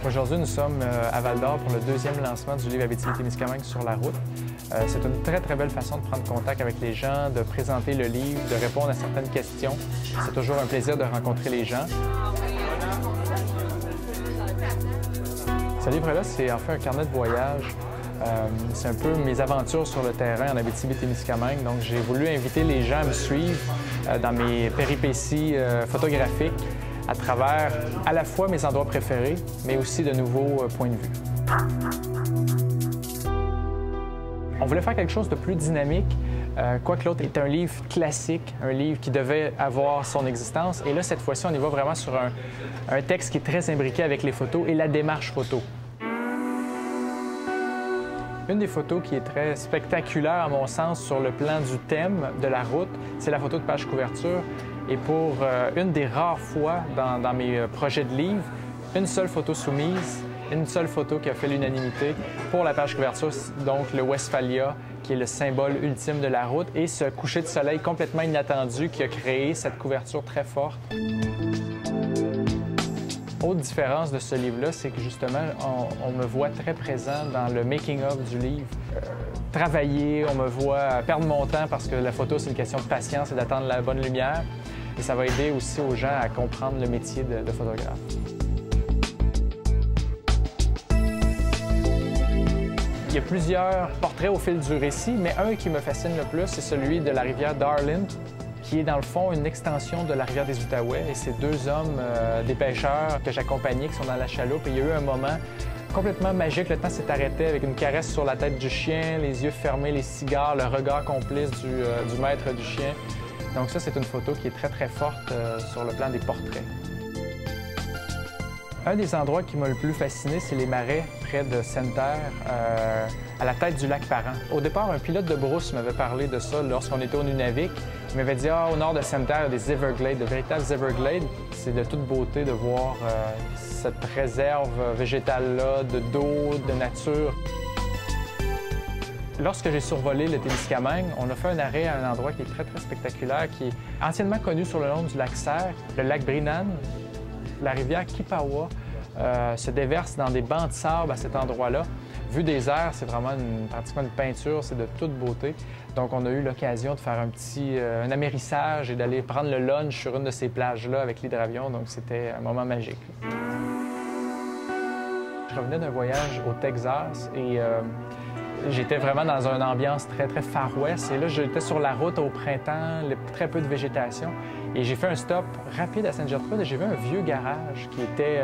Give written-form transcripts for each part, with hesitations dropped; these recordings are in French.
Aujourd'hui, nous sommes à Val-d'Or pour le deuxième lancement du livre Abitibi-Témiscamingue sur la route. C'est une très, très belle façon de prendre contact avec les gens, de présenter le livre, de répondre à certaines questions. C'est toujours un plaisir de rencontrer les gens. Ce livre-là, c'est en fait un carnet de voyage. C'est un peu mes aventures sur le terrain en Abitibi-Témiscamingue. Donc, j'ai voulu inviter les gens à me suivre dans mes péripéties photographiques à travers à la fois mes endroits préférés, mais aussi de nouveaux points de vue. On voulait faire quelque chose de plus dynamique, quoique l'autre est un livre classique, un livre qui devait avoir son existence. Et là, cette fois-ci, on y va vraiment sur un texte qui est très imbriqué avec les photos et la démarche photo. Une des photos qui est très spectaculaire, à mon sens, sur le plan du thème de la route, c'est la photo de page couverture. Et pour une des rares fois dans mes projets de livre, une seule photo soumise, une seule photo qui a fait l'unanimité pour la page couverture, donc le Westphalia, qui est le symbole ultime de la route, et ce coucher de soleil complètement inattendu qui a créé cette couverture très forte. Autre différence de ce livre-là, c'est que justement, on me voit très présent dans le making-of du livre. Travailler, on me voit perdre mon temps parce que la photo, c'est une question de patience et d'attendre la bonne lumière. Et ça va aider aussi aux gens à comprendre le métier de photographe. Il y a plusieurs portraits au fil du récit, mais un qui me fascine le plus, c'est celui de la rivière Darling, qui est dans le fond une extension de la rivière des Outaouais. Et c'est deux hommes, des pêcheurs que j'accompagnais, qui sont dans la chaloupe. Et il y a eu un moment complètement magique. Le temps s'est arrêté avec une caresse sur la tête du chien, les yeux fermés, les cigares, le regard complice du maître du chien. Donc ça, c'est une photo qui est très, très forte sur le plan des portraits. Un des endroits qui m'a le plus fasciné, c'est les marais près de Sainte-Terre, à la tête du lac Parent. Au départ, un pilote de brousse m'avait parlé de ça lorsqu'on était au Nunavik. Il m'avait dit « Ah, au nord de Sainte-Terre, il y a des Everglades, de véritables Everglades. » C'est de toute beauté de voir cette réserve végétale-là, d'eau, de nature. Lorsque j'ai survolé le Témiscamingue, on a fait un arrêt à un endroit qui est très, très spectaculaire, qui est anciennement connu sur le nom du lac Serre, le lac Brinnan. La rivière Kipawa se déverse dans des bancs de sable à cet endroit-là. Vu des airs, c'est vraiment pratiquement une peinture, c'est de toute beauté. Donc, on a eu l'occasion de faire un amérissage et d'aller prendre le lunch sur une de ces plages-là avec l'hydravion. Donc, c'était un moment magique. Je revenais d'un voyage au Texas et j'étais vraiment dans une ambiance très, très Far West. Et là, j'étais sur la route au printemps, très peu de végétation. Et j'ai fait un stop rapide à Sainte-Gertrude et j'ai vu un vieux garage qui était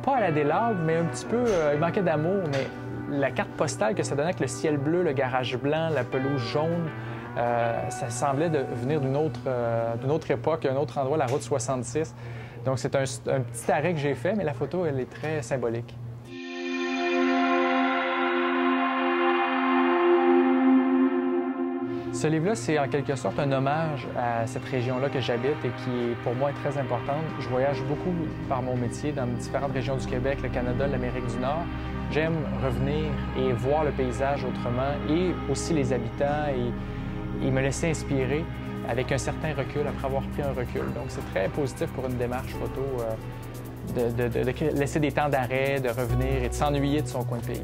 pas à la délabre, mais un petit peu... il manquait d'amour, mais la carte postale que ça donnait avec le ciel bleu, le garage blanc, la pelouse jaune, ça semblait venir d'une autre époque, un autre endroit, la route 66. Donc, c'est un petit arrêt que j'ai fait, mais la photo, elle est très symbolique. Ce livre-là, c'est en quelque sorte un hommage à cette région-là que j'habite et qui, pour moi, est très importante. Je voyage beaucoup par mon métier dans différentes régions du Québec, le Canada, l'Amérique du Nord. J'aime revenir et voir le paysage autrement et aussi les habitants et me laisser inspirer avec un certain recul après avoir pris un recul. Donc, c'est très positif pour une démarche photo de laisser des temps d'arrêt, de revenir et de s'ennuyer de son coin de pays.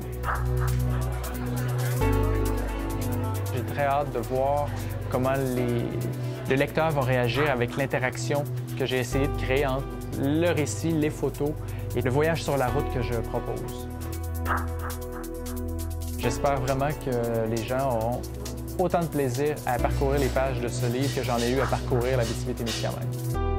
J'ai très hâte de voir comment le lecteur va réagir avec l'interaction que j'ai essayé de créer entre le récit, les photos et le voyage sur la route que je propose. J'espère vraiment que les gens auront autant de plaisir à parcourir les pages de ce livre que j'en ai eu à parcourir l'Abitibi-Témiscamingue.